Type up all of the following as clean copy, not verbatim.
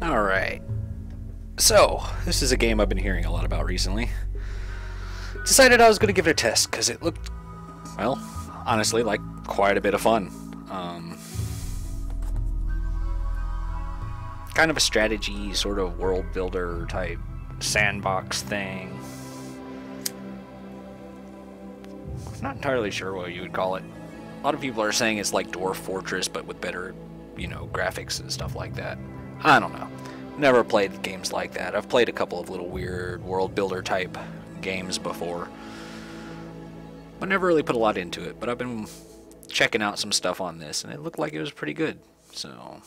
Alright, so this is a game I've been hearing a lot about recently. Decided I was going to give it a test because it looked, well, honestly, like quite a bit of fun. Kind of a strategy, sort of world builder type sandbox thing. I'm not entirely sure what you would call it. A lot of people are saying it's like Dwarf Fortress, but with better, graphics and stuff like that. I don't know. Never played games like that. I've played a couple of little weird world builder type games before, but never really put a lot into it. But I've been checking out some stuff on this, and it looked like it was pretty good. So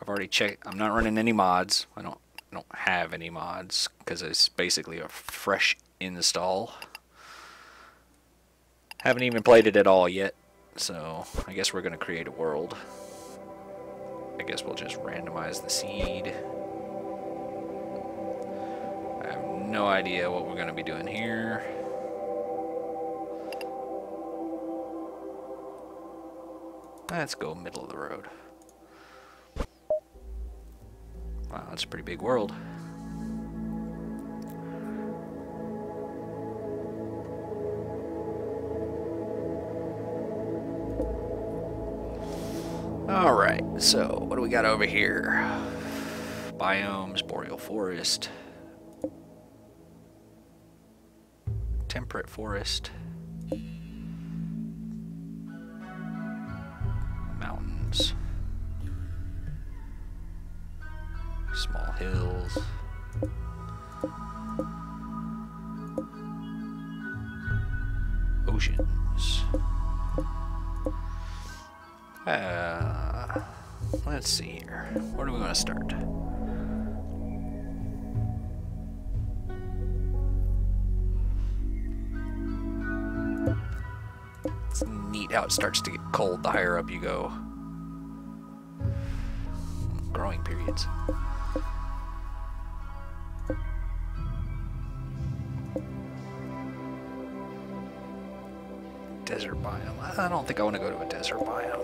I've already checked. I'm not running any mods. I don't have any mods because it's basically a fresh install. Haven't even played it at all yet, so I guess we're gonna create a world. I guess we'll just randomize the seed. I have no idea what we're gonna be doing here. Let's go middle of the road. Wow, that's a pretty big world. Alright, so what do we got over here? Biomes, boreal forest, temperate forest, mountains, small hills, oceans. Let's see here. Where do we want to start? It's neat how it starts to get cold the higher up you go. Growing periods. Desert biome. I don't think I want to go to a desert biome.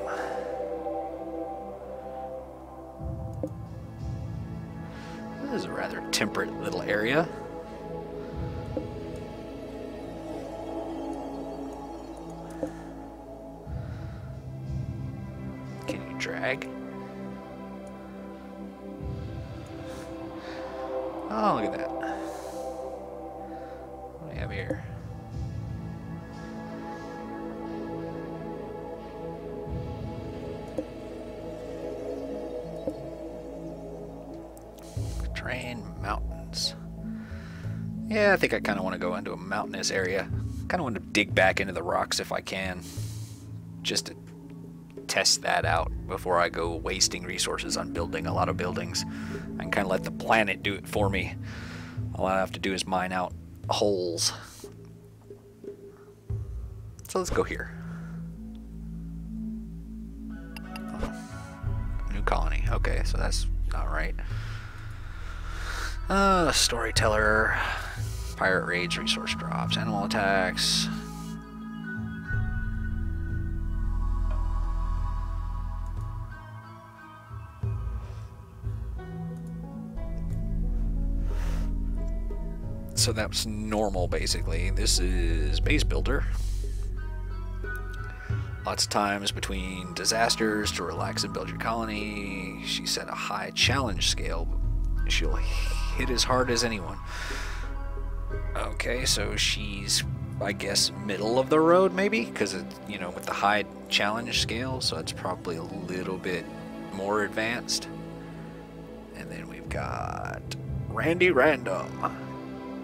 This is a rather temperate little area. Can you drag? Oh, look at that. What do we have here? Terrain, mountains. Yeah, I think I kind of want to go into a mountainous area. Kind of want to dig back into the rocks if I can, just to test that out before I go wasting resources on building a lot of buildings. I can kind of let the planet do it for me. All I have to do is mine out holes. So let's go here. New colony. Okay, so that's not right. Storyteller, pirate raids, resource drops, animal attacks. So that's normal, basically. This is base builder. Lots of times between disasters to relax and build your colony. She set a high challenge scale. She'll hit as hard as anyone. Okay, so she's, I guess, middle of the road, maybe? Because, with the high challenge scale, so it's probably a little bit more advanced. And then we've got Randy Random.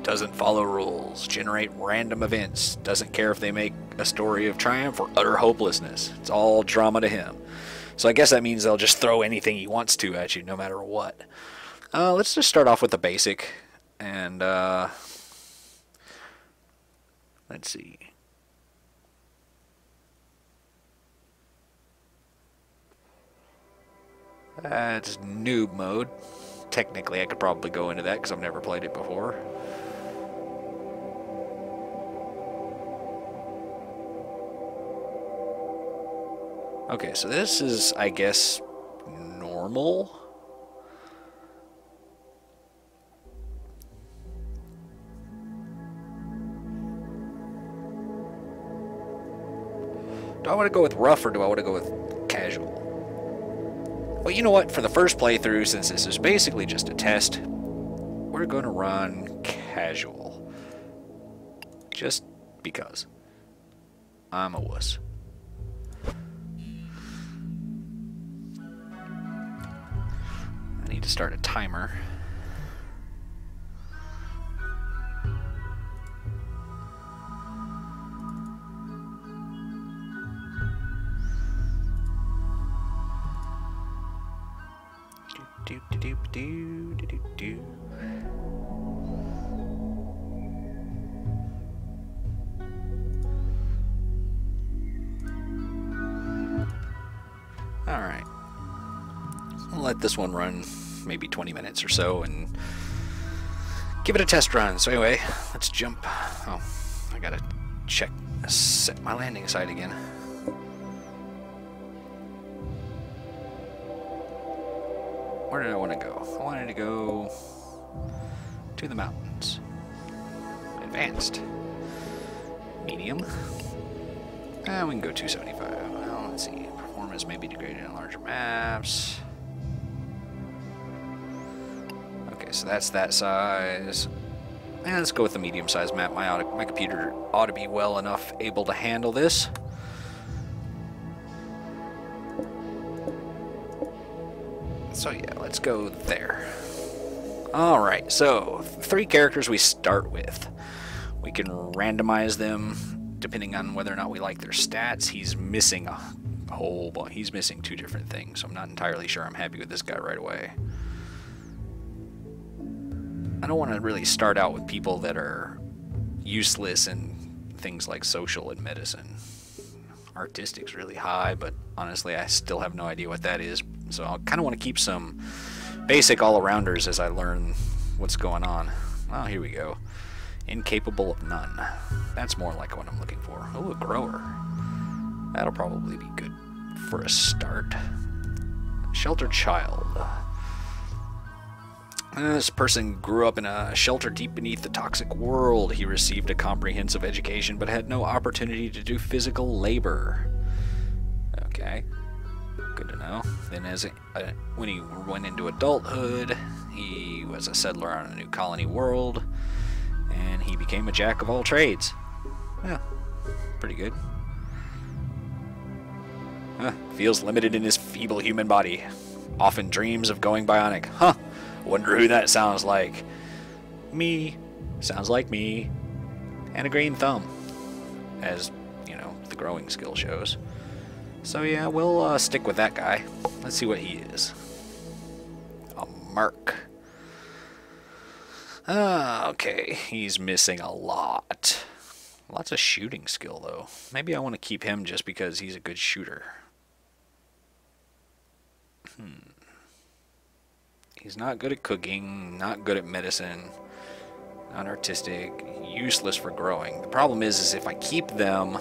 Doesn't follow rules. Generate random events. Doesn't care if they make a story of triumph or utter hopelessness. It's all drama to him. So I guess that means they'll just throw anything he wants to at you, no matter what. Let's just start off with the basic. And, let's see. That's noob mode. Technically, I could probably go into that because I've never played it before. Okay, so this is, I guess, normal. Do I want to go with rough or do I want to go with casual? Well, you know what? For the first playthrough, since this is basically just a test, we're going to run casual. Just because. I'm a wuss. I need to start a timer. Do. Alright. I'll let this one run maybe 20 minutes or so and give it a test run. So anyway, let's jump. Oh, I gotta set my landing site again. Where did I want to go? I wanted to go to the mountains. Advanced. Medium. We can go 275. Well, let's see. Performance may be degraded in larger maps. Okay, so that's that size. And let's go with the medium-sized map. My computer ought to be well enough able to handle this. So yeah, let's go there. Alright, so 3 characters we start with. We can randomize them depending on whether or not we like their stats. He's missing a whole bunch. He's missing 2 different things, so I'm not entirely sure I'm happy with this guy right away. I don't want to really start out with people that are useless in things like social and medicine. Artistic's really high, but honestly I still have no idea what that is. So I kind of want to keep some basic all-arounders as I learn what's going on. Well, here we go. Incapable of none. That's more like what I'm looking for. Oh, a grower. That'll probably be good for a start. Sheltered child. This person grew up in a shelter deep beneath the toxic world. He received a comprehensive education but had no opportunity to do physical labor. Okay. Good to know. Then when he went into adulthood, he was a settler on a new colony world, and he became a jack of all trades. Yeah, pretty good. Feels limited in his feeble human body. Often dreams of going bionic. Huh. Wonder who that sounds like. Me. Sounds like me. And a green thumb. As, you know, the growing skill shows. So yeah, we'll stick with that guy. Let's see what he is. A merc. Okay, he's missing a lot. Lots of shooting skill, though. Maybe I want to keep him just because he's a good shooter. He's not good at cooking, not good at medicine, not artistic, useless for growing. The problem is if I keep them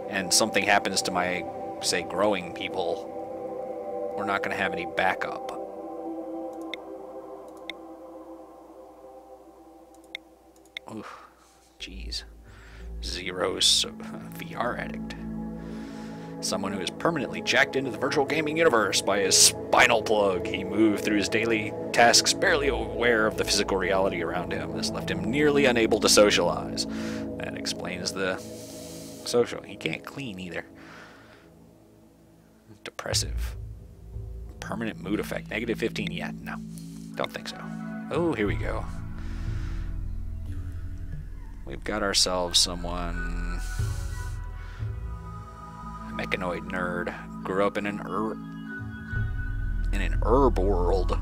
and something happens to my, say, growing people, we're not going to have any backup. Oof, jeez. Zero's VR addict. Someone who is permanently jacked into the virtual gaming universe by his spinal plug. He moved through his daily tasks barely aware of the physical reality around him. This left him nearly unable to socialize. That explains the social. He can't clean either. Depressive. Permanent mood effect. Negative 15. Yeah, no. Don't think so. Oh, here we go. We've got ourselves someone... mechanoid nerd, grew up in an herb world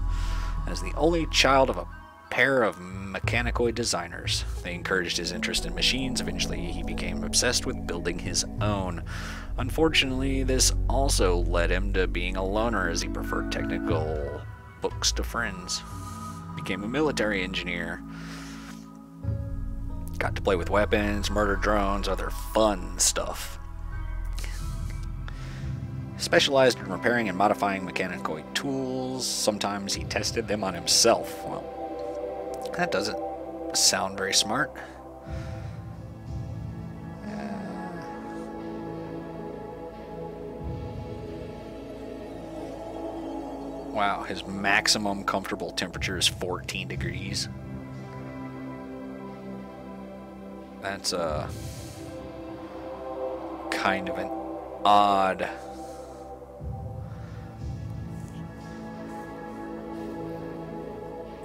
as the only child of a pair of mechanicoid designers. They encouraged his interest in machines. Eventually he became obsessed with building his own. Unfortunately, this also led him to being a loner as he preferred technical books to friends. Became a military engineer. Got to play with weapons, murder drones, other fun stuff. Specialized in repairing and modifying mechanicoid tools. Sometimes he tested them on himself. Well, that doesn't sound very smart. Wow, his maximum comfortable temperature is 14 degrees. That's kind of an odd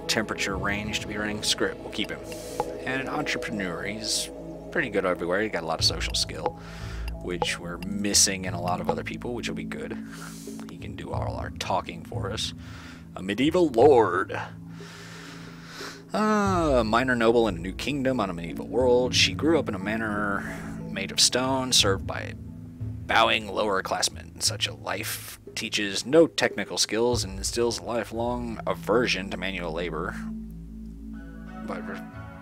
temperature range to be running. Screw it, we'll keep him. And an entrepreneur, he's pretty good everywhere. He got a lot of social skill, which we're missing in a lot of other people, which will be good. He can do all our talking for us. A medieval lord. A minor noble in a new kingdom on a medieval world. She grew up in a manor made of stone, served by bowing lower classmen. Such a life teaches no technical skills and instills a lifelong aversion to manual labor. But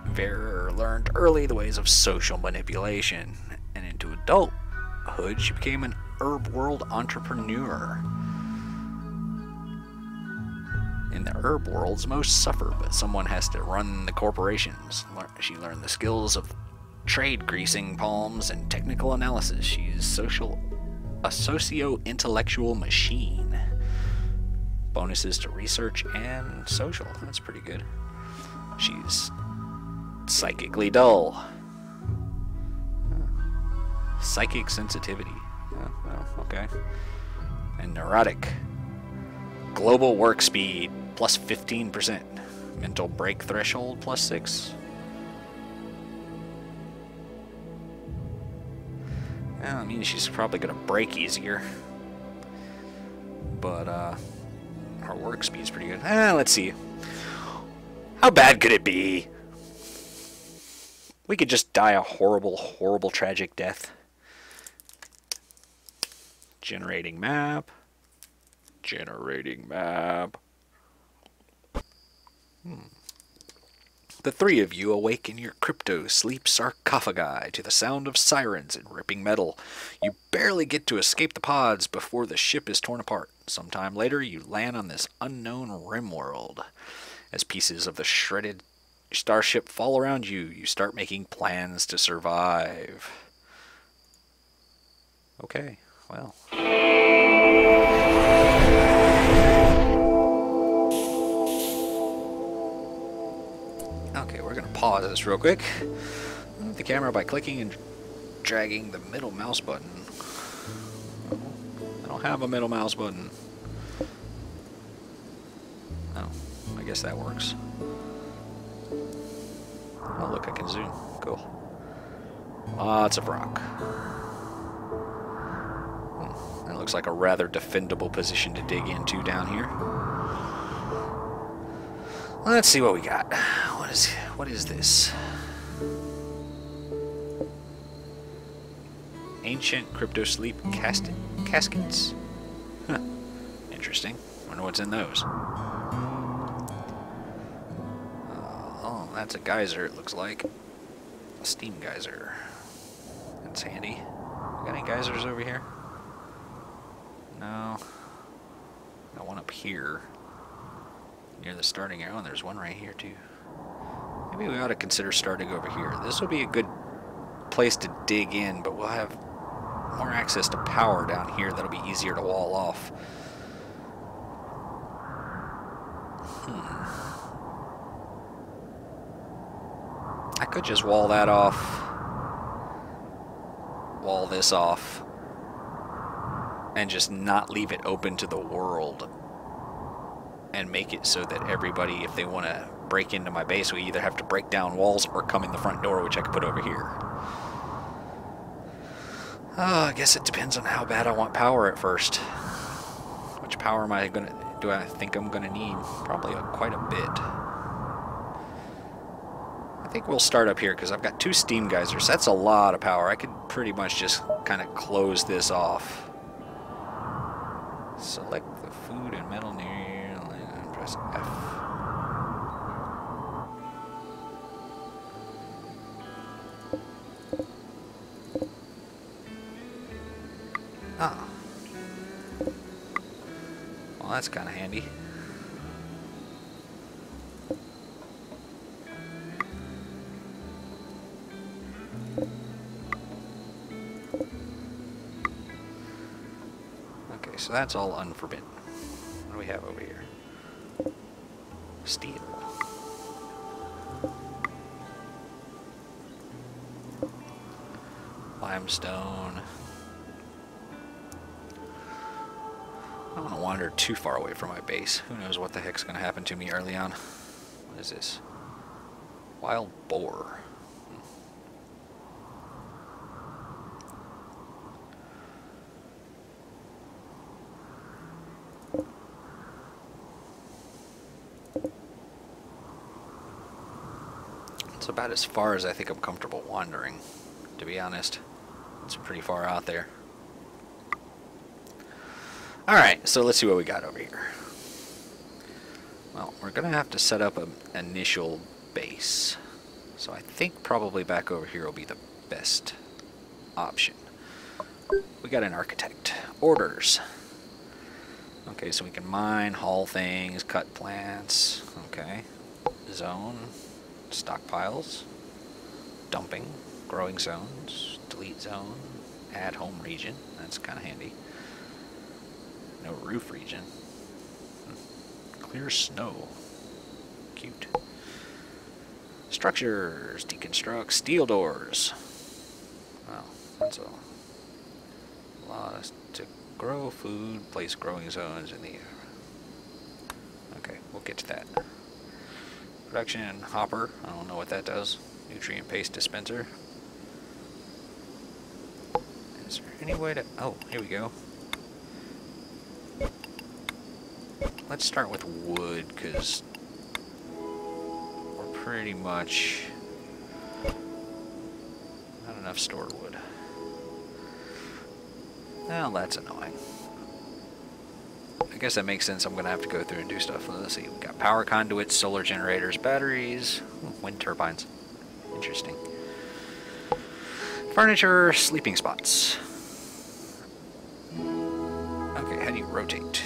Vera learned early the ways of social manipulation, and into adulthood she became an RimWorld entrepreneur. In the herb worlds, most suffer, but someone has to run the corporations. She learned the skills of trade greasing palms and technical analysis. She is a socio-intellectual machine. Bonuses to research and social. That's pretty good. She's psychically dull. Psychic sensitivity. Oh, well, okay. And neurotic. Global work speed plus 15%. Mental break threshold plus 6. Well, I mean, she's probably going to break easier. But, her work speed's pretty good. Let's see. How bad could it be? We could just die a horrible, horrible, tragic death. Generating map. Generating map. The three of you awake in your crypto-sleep sarcophagi to the sound of sirens and ripping metal. You barely get to escape the pods before the ship is torn apart. Sometime later, you land on this unknown RimWorld. As pieces of the shredded starship fall around you, you start making plans to survive. Okay, well. Okay, we're going to pause this real quick. Move the camera by clicking and dragging the middle mouse button. I don't have a middle mouse button. Oh, I guess that works. Oh, look, I can zoom. Cool. Lots of rock. That looks like a rather defendable position to dig into down here. Let's see what we got. What is this? Ancient crypto sleep caskets. Huh. Interesting. Wonder what's in those. Oh, that's a geyser, it looks like. A steam geyser. That's handy. Got any geysers over here? No. Got one up here. Near the starting arrow, and there's one right here too. Maybe we ought to consider starting over here. This will be a good place to dig in, but we'll have more access to power down here that'll be easier to wall off. I could just wall that off. Wall this off. And just not leave it open to the world. And make it so that everybody, if they want to break into my base, we either have to break down walls or come in the front door, which I could put over here. I guess it depends on how bad I want power at first. Which power am I gonna? Do I think I'm gonna need? Probably quite a bit. I think we'll start up here because I've got 2 steam geysers. That's a lot of power. I could pretty much just kind of close this off. Select the food and metal near. Press F. Ah. Well, that's kind of handy. Okay, so that's all unforbidden. What do we have over here? Steel. Limestone. I don't want to wander too far away from my base. Who knows what the heck's going to happen to me early on. What is this? Wild boar. It's about as far as I think I'm comfortable wandering, to be honest. It's pretty far out there. Alright, so let's see what we got over here. Well, we're going to have to set up an initial base. So I think probably back over here will be the best option. We got an architect. Orders. Okay, so we can mine, haul things, cut plants. Okay. Zone. Stockpiles. Dumping. Growing zones. Delete zone. Add home region. That's kind of handy. No roof region. Clear snow. Cute. Structures. Deconstruct. Steel doors. Wow, that's a lot to grow food. Place growing zones in the air. Okay, we'll get to that. Production hopper. I don't know what that does. Nutrient paste dispenser. Is there any way to... Oh, here we go. Let's start with wood, because we're pretty much not enough stored wood. Well, that's annoying. I guess that makes sense. I'm going to have to go through and do stuff. Let's see. We've got power conduits, solar generators, batteries, wind turbines. Interesting. Furniture, sleeping spots. Okay, how do you rotate?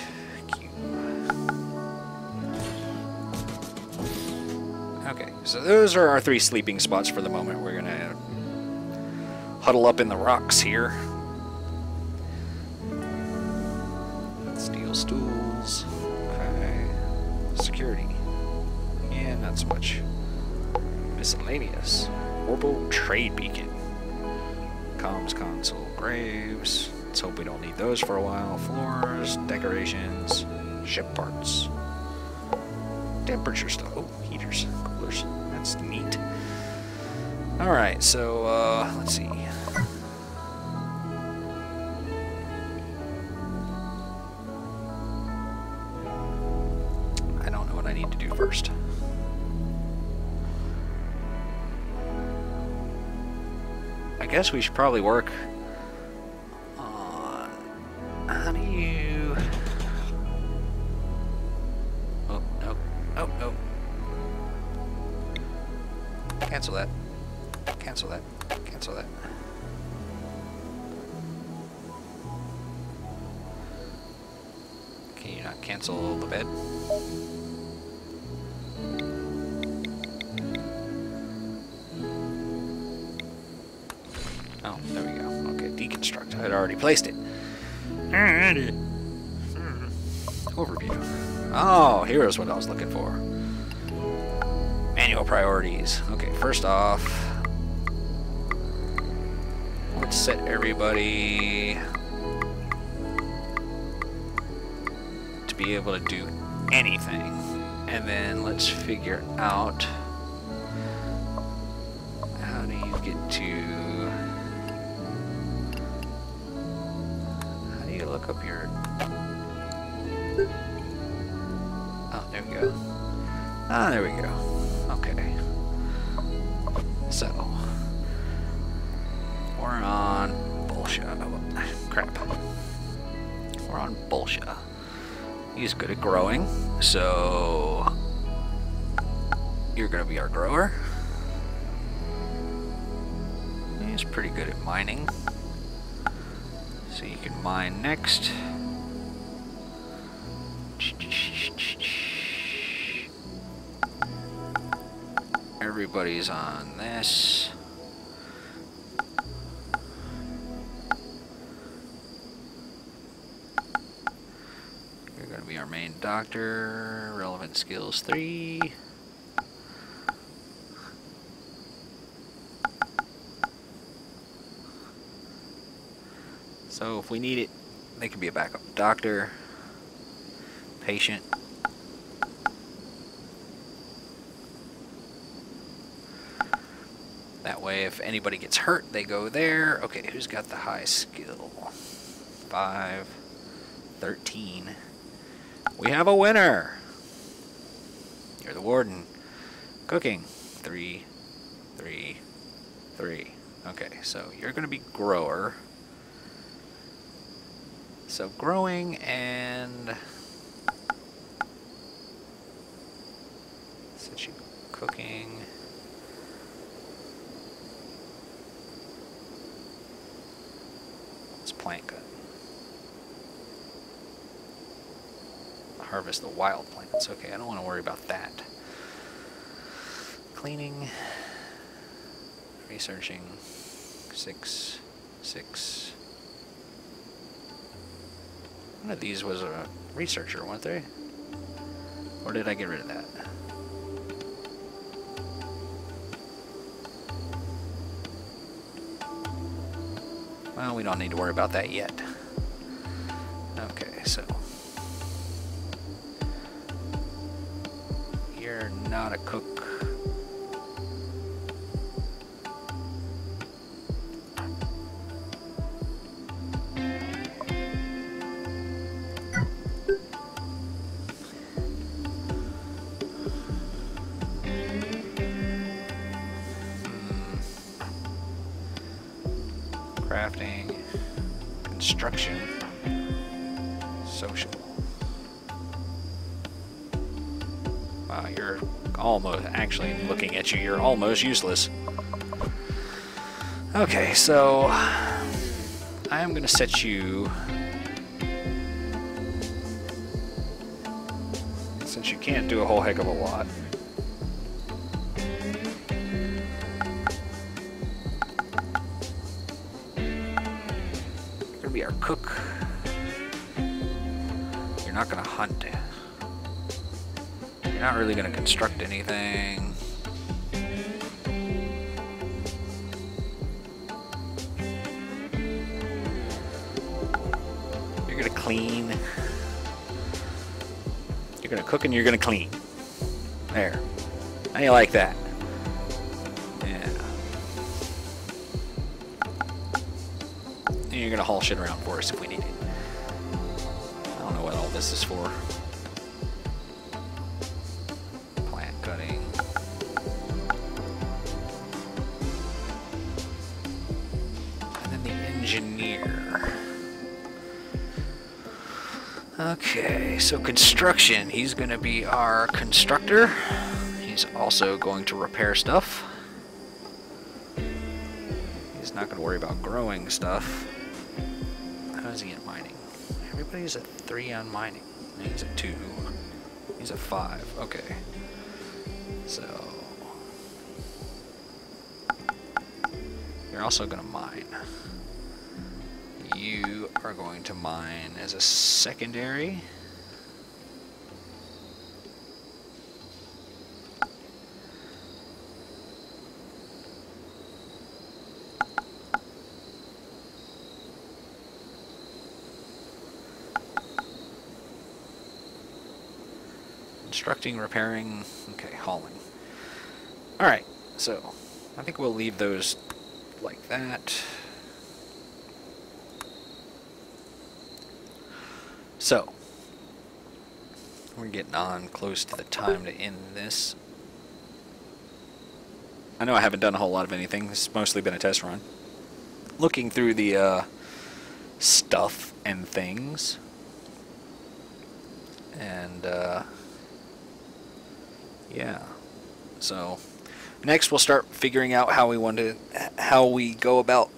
Okay, so those are our 3 sleeping spots for the moment. We're gonna huddle up in the rocks here. Steel stools. Okay. Security. Yeah, not so much. Miscellaneous. Orbital trade beacon. Comms console. Graves. Let's hope we don't need those for a while. Floors. Decorations. Ship parts. Temperature stuff. Oh, heaters. Coolers. That's neat. Alright, so, let's see. I don't know what I need to do first. I guess we should probably work on... How do you... Oh, no. Oh, no. Cancel that. Cancel that. Cancel that. Can you not cancel the bed? Oh, there we go. Okay, deconstruct. I had already placed it. Overview. Oh, here's what I was looking for. Manual priorities. Okay, first off, let's set everybody to be able to do anything. And then let's figure out how do you get to... How do you look up your... Oh, there we go. Ah, there we go. Okay. So, we're on bullshit. Oh, crap. We're on bullshit. He's good at growing, so you're gonna be our grower. He's pretty good at mining, so you can mine next. Everybody's on this. You're going to be our main doctor. Relevant skills 3. So if we need it, they can be a backup doctor, patient. That way if anybody gets hurt, they go there. Okay, who's got the high skill? 5, 13. We have a winner. You're the warden. Cooking. 3, 3, 3. Okay, so you're going to be grower. So growing and set you cooking. It's plant cut. Harvest the wild plants. Okay, I don't want to worry about that. Cleaning, researching, 6, 6. One of these was a researcher, weren't they? Or did I get rid of that? Well, we don't need to worry about that yet. Okay, so you're not a cook. Crafting, construction, social. Wow, you're almost, actually looking at you, you're almost useless. Okay, so I am going to set you, since you can't do a whole heck of a lot. Be our cook. You're not going to hunt. You're not really going to construct anything. You're going to clean. You're going to cook and you're going to clean. There. How do you like that? You're going to haul shit around for us if we need it. I don't know what all this is for. Plant cutting. And then the engineer. Okay, so construction. He's going to be our constructor. He's also going to repair stuff. He's not going to worry about growing stuff. How is he at mining? Everybody's at 3 on mining. He's at 2. He's at 5. Okay. So you're also going to mine. You are going to mine as a secondary. Constructing, repairing, okay, hauling. Alright, so I think we'll leave those like that. So, we're getting on close to the time to end this. I know I haven't done a whole lot of anything. This has mostly been a test run. Looking through the stuff and things. And, yeah. So, next we'll start figuring out how we go about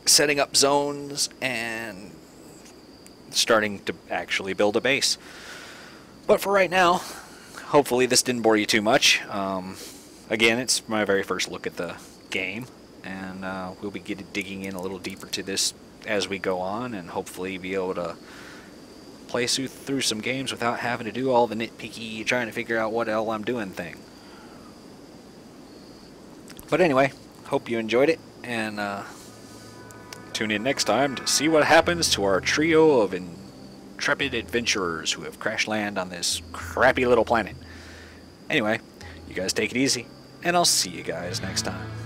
setting up zones and starting to actually build a base. But for right now, hopefully this didn't bore you too much. Again, it's my very first look at the game, and we'll be digging in a little deeper to this as we go on, and hopefully be able to play through some games without having to do all the nitpicky trying to figure out what hell I'm doing thing. But anyway, hope you enjoyed it, and tune in next time to see what happens to our trio of intrepid adventurers who have crash landed on this crappy little planet. Anyway, you guys take it easy, and I'll see you guys next time.